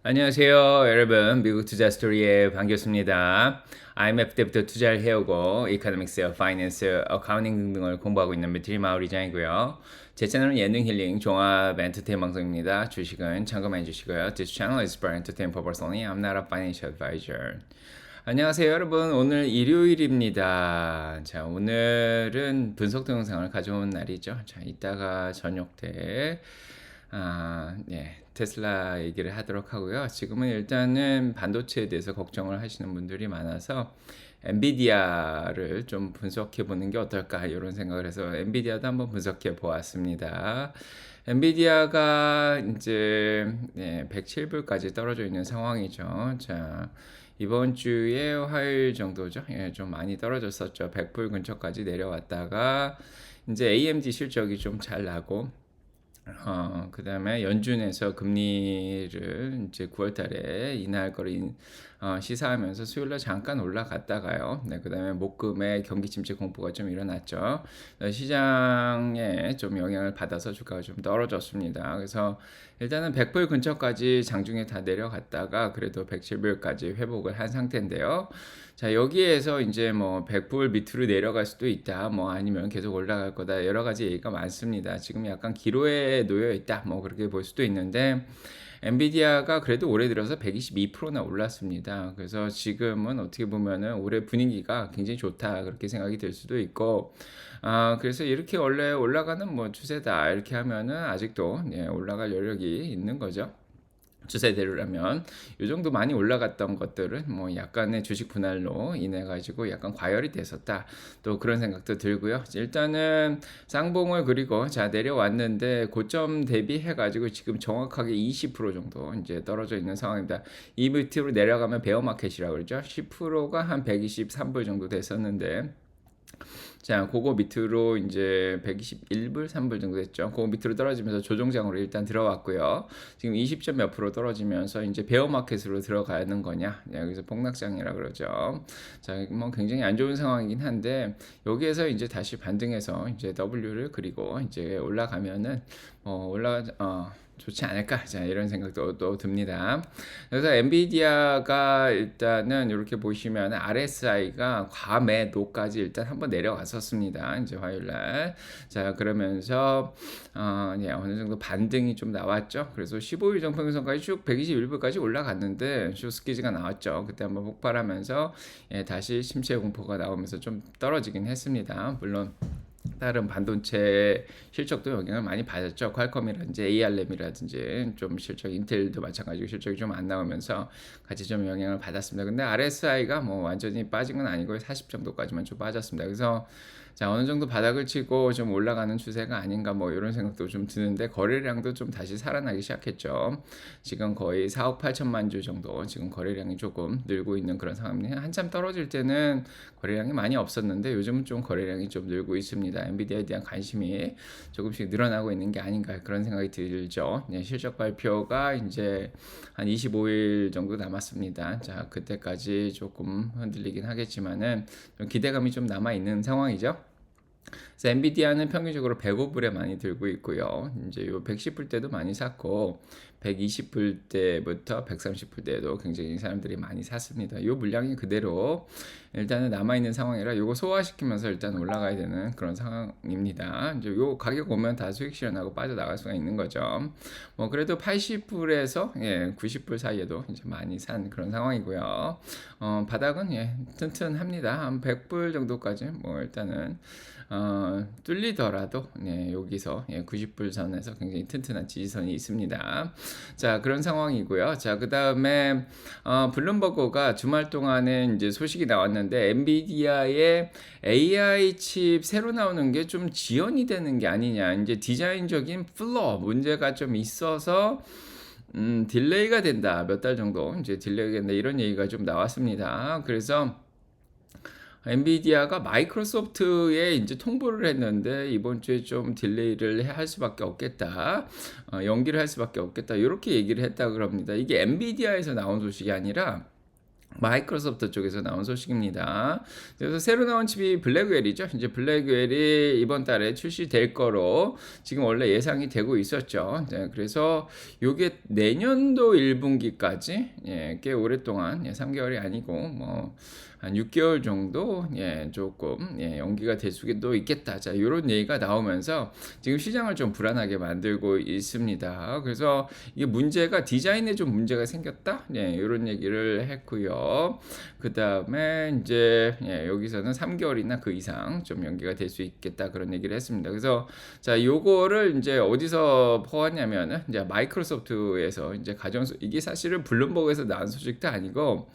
안녕하세요, 여러분. 미국 투자 스토리에 반갑습니다. IMF 때부터 투자를 해오고 이코노믹스, 파이낸스, 어카운팅 등등을 공부하고 있는 매트리 마우리장이고요. 제 채널은 예능 힐링 종합 엔터테인 방송입니다. 주식은 참고만 해주시고요. This channel is for entertainment purpose only. I'm not a financial advisor. 안녕하세요, 여러분. 오늘 일요일입니다. 자, 오늘은 분석 동영상을 가져온 날이죠. 자, 이따가 저녁 때 테슬라 얘기를 하도록 하고요. 지금은 일단은 반도체에 대해서 걱정을 하시는 분들이 많아서 엔비디아를 좀 분석해 보는 게 어떨까 이런 생각을 해서 엔비디아도 한번 분석해 보았습니다. 엔비디아가 이제 107불까지 떨어져 있는 상황이죠. 자, 이번 주에 화요일 정도죠. 좀 많이 떨어졌었죠. 100불 근처까지 내려왔다가 이제 AMD 실적이 좀 잘 나고 그 다음에 연준에서 금리를 이제 9월 달에 인하할 거를 시사하면서 수요일날 잠깐 올라갔다가요. 네, 그 다음에 목금에 경기 침체 공포가 좀 일어났죠. 시장에 좀 영향을 받아서 주가가 좀 떨어졌습니다. 그래서 일단은 100불 근처까지 장중에 다 내려갔다가 그래도 107불까지 회복을 한 상태인데요. 자, 여기에서 이제 뭐 100불 밑으로 내려갈 수도 있다. 뭐 아니면 계속 올라갈 거다. 여러 가지 얘기가 많습니다. 지금 약간 기로에 놓여 있다. 뭐 그렇게 볼 수도 있는데 엔비디아가 그래도 올해 들어서 122%나 올랐습니다. 그래서 지금은 어떻게 보면은 올해 분위기가 굉장히 좋다. 그렇게 생각이 들 수도 있고 그래서 이렇게 원래 올라가는 뭐 추세다. 이렇게 하면은 아직도 올라갈 여력이 있는 거죠. 추세대로라면 이 정도 많이 올라갔던 것들은 뭐 약간의 주식 분할로 인해 가지고 약간 과열이 됐었다. 또 그런 생각도 들고요. 일단은 쌍봉을 그리고 자 내려왔는데 고점 대비해 가지고 지금 정확하게 20% 정도 이제 떨어져 있는 상황입니다. 이 밑으로 내려가면 베어 마켓이라고 그러죠. 10%가 한 123불 정도 됐었는데 자, 그거 밑으로 이제 121불, 3불 정도 됐죠. 그거 밑으로 떨어지면서 조정장으로 일단 들어왔고요. 지금 20점 몇 프로 떨어지면서 이제 베어마켓으로 들어가는 거냐. 여기서 폭락장이라 그러죠. 자, 뭐 굉장히 안 좋은 상황이긴 한데 여기에서 이제 다시 반등해서 이제 W를 그리고 이제 올라가면은 좋지 않을까? 자, 이런 생각도 또 듭니다. 그래서 엔비디아가 일단은 이렇게 보시면 RSI가 과매도까지 일단 한번 내려갔었습니다. 이제 화요일 날. 자, 그러면서 어느 정도 반등이 좀 나왔죠. 그래서 15일 정평선까지 쭉 121불까지 올라갔는데 쇼스키즈가 나왔죠. 그때 한번 폭발하면서 다시 심체 공포가 나오면서 좀 떨어지긴 했습니다. 물론 다른 반도체 실적도 영향을 많이 받았죠. 퀄컴이라든지 ARM이라든지 좀 실적, 인텔도 마찬가지고 실적이 좀 안 나오면서 같이 좀 영향을 받았습니다. 근데 RSI가 뭐 완전히 빠진 건 아니고 40 정도까지만 좀 빠졌습니다. 그래서 자, 어느 정도 바닥을 치고 좀 올라가는 추세가 아닌가 뭐 이런 생각도 좀 드는데 거래량도 좀 다시 살아나기 시작했죠. 지금 거의 4억 8천만 주 정도 지금 거래량이 조금 늘고 있는 그런 상황입니다. 한참 떨어질 때는 거래량이 많이 없었는데 요즘은 좀 거래량이 좀 늘고 있습니다. 엔비디아에 대한 관심이 조금씩 늘어나고 있는 게 아닌가 그런 생각이 들죠. 실적 발표가 이제 한 25일 정도 남았습니다. 자, 그때까지 조금 흔들리긴 하겠지만은 좀 기대감이 좀 남아 있는 상황이죠. 그래서 엔비디아는 평균적으로 105불에 많이 들고 있고요. 이제 요 110불 때도 많이 샀고 120불 때부터 130불 때도 굉장히 사람들이 많이 샀습니다. 요 물량이 그대로 일단은 남아 있는 상황이라 요거 소화시키면서 일단 올라가야 되는 그런 상황입니다. 이제 요 가격 오면 다 수익 실현하고 빠져나갈 수가 있는 거죠. 뭐 그래도 80불에서 90불 사이에도 이제 많이 산 그런 상황이고요. 바닥은 튼튼합니다. 한 100불 정도까지 뭐 일단은 뚫리더라도 여기서 90불 선에서 굉장히 튼튼한 지지선이 있습니다. 자, 그런 상황이고요. 자, 그 다음에 블룸버그가 주말 동안에 이제 소식이 나왔는데 엔비디아의 AI 칩 새로 나오는 게 좀 지연이 되는 게 아니냐. 이제 디자인적인 플러 문제가 좀 있어서 딜레이가 된다. 몇 달 정도 이제 딜레이가 된다. 이런 얘기가 좀 나왔습니다. 그래서 엔비디아가 마이크로소프트에 이제 통보를 했는데 이번 주에 좀 딜레이를 할 수밖에 없겠다. 연기를 할 수밖에 없겠다. 이렇게 얘기를 했다 그럽니다. 이게 엔비디아에서 나온 소식이 아니라 마이크로소프트 쪽에서 나온 소식입니다. 그래서 새로 나온 칩이 블랙웰이죠. 이제 블랙웰이 이번 달에 출시될 거로 지금 원래 예상이 되고 있었죠. 네, 그래서 요게 내년도 1분기까지 꽤 오랫동안 3개월이 아니고 뭐 한 6개월 정도 조금 연기가 될 수도 있겠다. 자, 요런 얘기가 나오면서 지금 시장을 좀 불안하게 만들고 있습니다. 그래서 이게 문제가 디자인에 좀 문제가 생겼다. 요런 얘기를 했고요. 그다음에 이제 여기서는 3개월이나 그 이상 좀 연기가 될 수 있겠다 그런 얘기를 했습니다. 그래서 자, 요거를 이제 어디서 퍼왔냐면은 이제 마이크로소프트에서 이제 이게 사실은 블룸버그에서 나온 소식도 아니고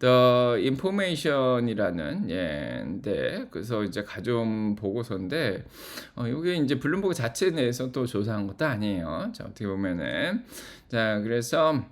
The Information이라는 그래서 이제 가져온 보고서인데 요게 이제 블룸버그 자체 내에서 또 조사한 것도 아니에요. 자, 어떻게 보면은 자, 그래서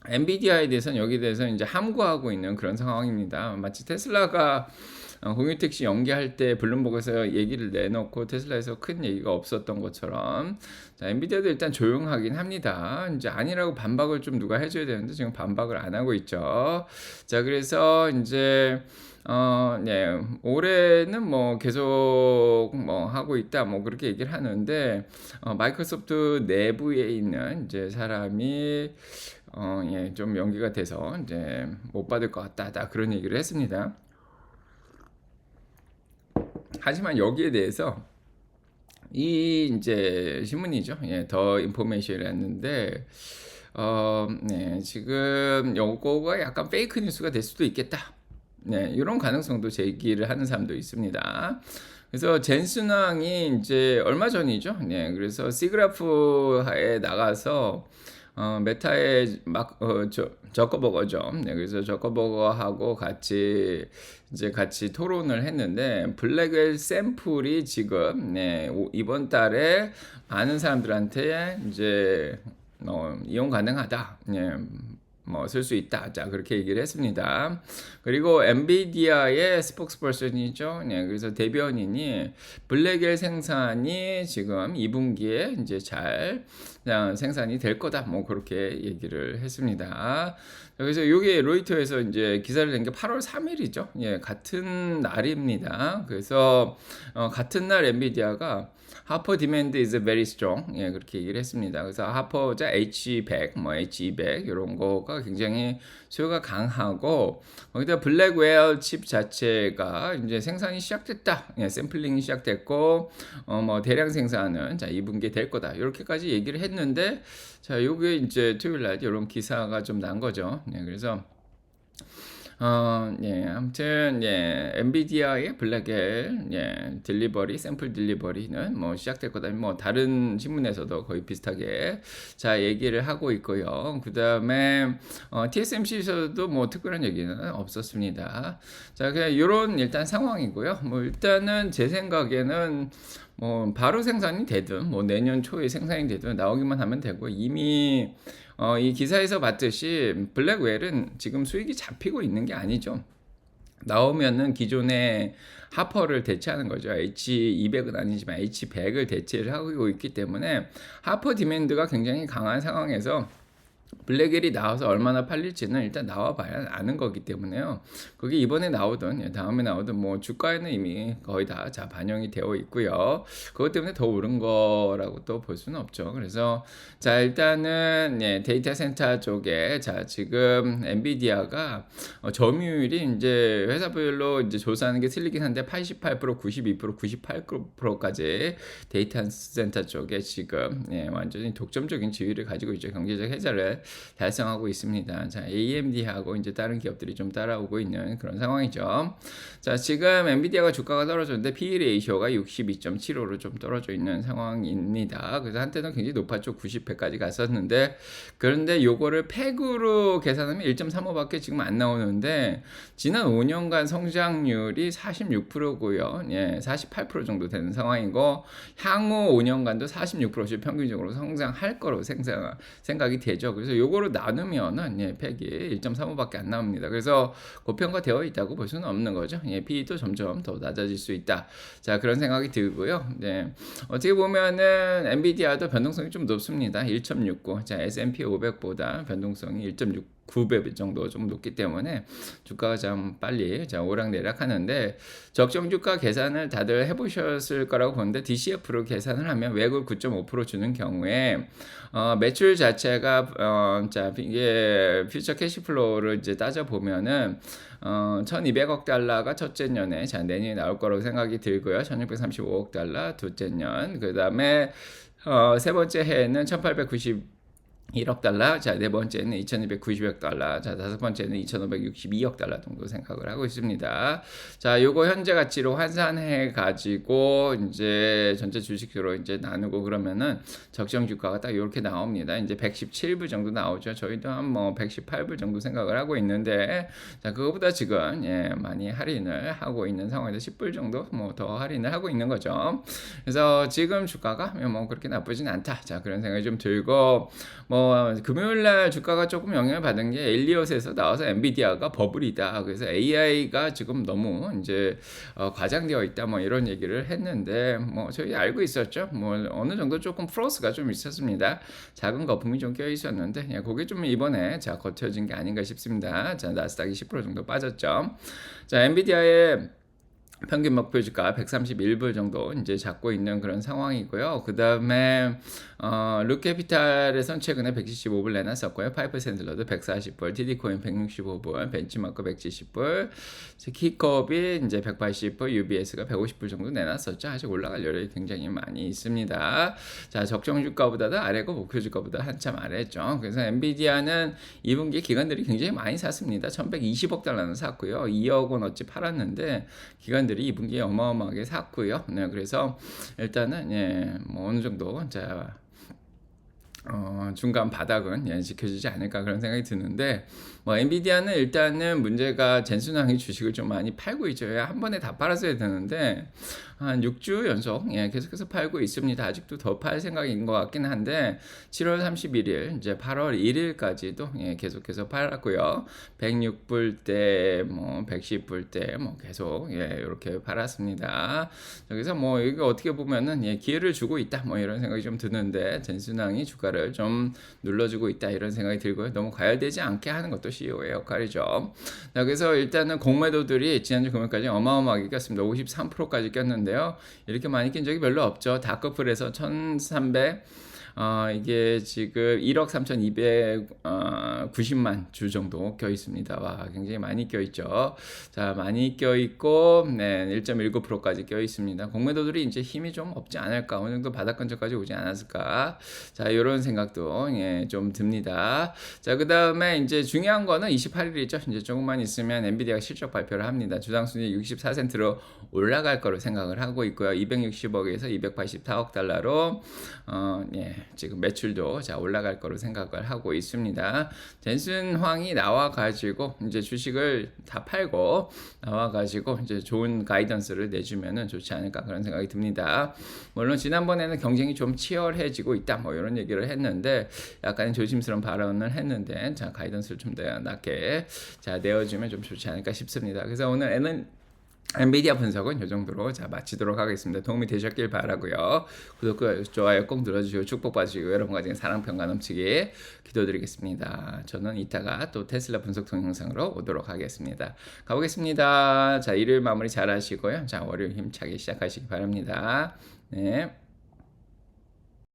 엔비디아에 대해서는 여기에 대해서 이제 함구하고 있는 그런 상황입니다. 마치 테슬라가 공유택시 연기할 때 블룸버그에서 얘기를 내놓고 테슬라에서 큰 얘기가 없었던 것처럼 자, 엔비디아도 일단 조용하긴 합니다. 이제 아니라고 반박을 좀 누가 해줘야 되는데 지금 반박을 안 하고 있죠. 자, 그래서 이제 올해는 뭐 계속 뭐 하고 있다 뭐 그렇게 얘기를 하는데 마이크로소프트 내부에 있는 이제 사람이 좀 연기가 돼서 이제 못 받을 것 같다 그런 얘기를 했습니다. 하지만 여기에 대해서 이 이제 신문이죠. 더 인포메이션이었는데 지금 요거가 약간 페이크 뉴스가 될 수도 있겠다. 이런 가능성도 제기를 하는 사람도 있습니다. 그래서 젠슨 왕이 이제 얼마 전이죠. 그래서 시그라프에 나가서 메타의 저커버거죠. 그래서 저커버거하고 같이 토론을 했는데 블랙웰 샘플이 지금 이번 달에 많은 사람들한테 이제 이용 가능하다. 뭐 쓸 수 있다. 자, 그렇게 얘기를 했습니다. 그리고 엔비디아의 스포크스퍼슨이죠. 그래서 대변인이 블랙웰 생산이 지금 2분기에 이제 잘 생산이 될 거다. 뭐 그렇게 얘기를 했습니다. 그래서 이게 로이터에서 이제 기사를 낸 게 8월 3일이죠. 같은 날입니다. 그래서 같은 날 엔비디아가 하퍼 디맨드 is very strong. 그렇게 얘기를 했습니다. 그래서 하퍼자 H100, 뭐 H200 이런 거가 굉장히 수요가 강하고 거기다 블랙웰 칩 자체가 이제 생산이 시작됐다. 샘플링이 시작됐고 뭐 대량 생산은 자 2분기에 될 거다. 이렇게까지 얘기를 했는데 자, 요게 이제 토요일 날 이런 기사가 좀 난 거죠. 그래서 아무튼 엔비디아의 블랙웰 딜리버리 샘플 딜리버리는 뭐 시작될 거다. 뭐 다른 신문에서도 거의 비슷하게 자 얘기를 하고 있고요. 그다음에 TSMC에서도 뭐 특별한 얘기는 없었습니다. 자, 그냥 요런 일단 상황이고요. 뭐 일단은 제 생각에는 뭐 바로 생산이 되든 뭐 내년 초에 생산이 되든 나오기만 하면 되고 이미 이 기사에서 봤듯이 블랙웰은 지금 수익이 잡히고 있는 게 아니죠. 나오면은 기존의 하퍼를 대체하는 거죠. H200은 아니지만 H100을 대체를 하고 있기 때문에 하퍼 디맨드가 굉장히 강한 상황에서 블랙웰이 나와서 얼마나 팔릴지는 일단 나와봐야 아는 거기 때문에요. 그게 이번에 나오든 다음에 나오든 뭐 주가에는 이미 거의 다 반영이 되어 있고요. 그것 때문에 더 오른 거라고 또 볼 수는 없죠. 그래서 자, 일단은 데이터 센터 쪽에 자 지금 엔비디아가 점유율이 이제 회사별로 이제 조사하는 게 틀리긴 한데 88%, 92%, 98%까지 데이터 센터 쪽에 지금 완전히 독점적인 지위를 가지고 있죠. 경제적 혜자를 달성하고 있습니다. 자, AMD하고 이제 다른 기업들이 좀 따라오고 있는 그런 상황이죠. 자, 지금 엔비디아가 주가가 떨어졌는데 PE 레이쇼가 62.75로 좀 떨어져 있는 상황입니다. 그래서 한때는 굉장히 높았죠. 90회까지 갔었는데 그런데 요거를 팩으로 계산하면 1.35밖에 지금 안 나오는데 지난 5년간 성장률이 46%고요. 48% 정도 되는 상황이고 향후 5년간도 46%씩 평균적으로 성장할 거로 생각이 되죠. 그래서 요거로 나누면은 팩이 1.35밖에 안 나옵니다. 그래서 고평가되어 있다고 볼 수는 없는 거죠. PE도 점점 더 낮아질 수 있다. 자, 그런 생각이 들고요. 어떻게 보면은 엔비디아도 변동성이 좀 높습니다. 1.69. 자, S&P 500보다 변동성이 1.6 9배 정도 좀 높기 때문에 주가가 좀 빨리 오락내락하는데, 적정 주가 계산을 다들 해 보셨을 거라고 보는데 DCF로 계산을 하면 매월 9.5% 주는 경우에 매출 자체가 자 이게 퓨처 캐시플로우를 이제 따져 보면은 1,200억 달러가 첫째 년에 내년에 나올 거라고 생각이 들고요. 1,635억 달러 둘째 년. 그다음에 세 번째 해에는 1,891억 달러, 자, 네 번째는 2,290억 달러, 자, 다섯 번째는 2,562억 달러 정도 생각을 하고 있습니다. 자, 요거 현재 가치로 환산해 가지고 이제 전체 주식으로 이제 나누고 그러면은 적정 주가가 딱 요렇게 나옵니다. 이제 117불 정도 나오죠. 저희도 한 뭐 118불 정도 생각을 하고 있는데, 자, 그거보다 지금 많이 할인을 하고 있는 상황에서 10불 정도 뭐 더 할인을 하고 있는 거죠. 그래서 지금 주가가 뭐 그렇게 나쁘진 않다. 자, 그런 생각이 좀 들고, 뭐 금요일 날 주가가 조금 영향을 받은 게 엘리엇에서 나와서 엔비디아가 버블이다. 그래서 AI가 지금 너무 이제 과장되어 있다. 뭐 이런 얘기를 했는데, 뭐 저희 알고 있었죠. 뭐 어느 정도 조금 플러스가 좀 있었습니다. 작은 거품이 좀 껴 있었는데, 그게 좀 이번에 자 거쳐진 게 아닌가 싶습니다. 자, 나스닥이 10% 정도 빠졌죠. 자, 엔비디아의 평균 목표 주가 131불 정도 이제 잡고 있는 그런 상황이고요. 그 다음에 룩캐피탈에선 최근에 175불 내놨었고요. 파이프 샌들러도 140불, TD코인 165불, 벤치마크 170불, 키컵이 이제 180불, UBS가 150불 정도 내놨었죠. 아직 올라갈 여력이 굉장히 많이 있습니다. 자, 적정 주가보다도 아래고 목표 주가보다 한참 아래죠. 그래서 엔비디아는 2분기 기관들이 굉장히 많이 샀습니다. 1120억 달러는 샀고요. 2억 원 어치 팔았는데 기관들이 2분기에 어마어마하게 샀고요. 네, 그래서 일단은 뭐 어느 정도 자 중간 바닥은 지켜지지 않을까 그런 생각이 드는데, 뭐 엔비디아는 일단은 문제가 젠슨항이 주식을 좀 많이 팔고 있죠. 한 번에 다 팔았어야 되는데 한 6주 연속 계속해서 팔고 있습니다. 아직도 더 팔 생각인 것 같긴 한데 7월 31일 이제 8월 1일까지도 계속해서 팔았고요. 106불 때 뭐 110불 때 뭐 계속 이렇게 팔았습니다. 그래서 뭐 이게 어떻게 보면은 기회를 주고 있다 뭐 이런 생각이 좀 드는데, 젠슨항이 주가를 좀 눌러주고 있다 이런 생각이 들고요. 너무 과열되지 않게 하는 것도 CEO의 역할이죠. 자, 그래서 일단은 공매도들이 지난주 금요일까지 어마어마하게 꼈습니다. 53%까지 꼈는데요. 이렇게 많이 낀 적이 별로 없죠. 다크풀에서 1,300 이게 지금 1억 3,290만 주 정도 껴 있습니다. 와, 굉장히 많이 껴 있죠. 자, 많이 껴 있고, 1.19%까지 껴 있습니다. 공매도들이 이제 힘이 좀 없지 않을까, 어느 정도 바닥 근처까지 오지 않았을까. 자, 이런 생각도 좀 듭니다. 자, 그 다음에 이제 중요한 거는 28일이죠. 이제 조금만 있으면 엔비디아가 실적 발표를 합니다. 주당 순위 64센트로 올라갈 거로 생각을 하고 있고요. 260억에서 284억 달러로 지금 매출도 자 올라갈 거로 생각을 하고 있습니다. 젠슨 황이 나와가지고 이제 주식을 다 팔고 나와가지고 이제 좋은 가이던스를 내주면은 좋지 않을까 그런 생각이 듭니다. 물론 지난번에는 경쟁이 좀 치열해지고 있다 뭐 이런 얘기를 했는데, 약간 조심스러운 발언을 했는데, 자 가이던스를 좀 더 낮게 자 내어주면 좀 좋지 않을까 싶습니다. 그래서 오늘 엔비디아 분석은 이 정도로 자 마치도록 하겠습니다. 도움이 되셨길 바라고요. 구독과 좋아요 꼭 눌러주시고 축복받으시고 여러분 가정에 사랑평가 넘치게 기도드리겠습니다. 저는 이따가 또 테슬라 분석 동영상으로 오도록 하겠습니다. 가보겠습니다. 자, 일요일 마무리 잘 하시고요. 자, 월요일 힘차게 시작하시기 바랍니다. 네.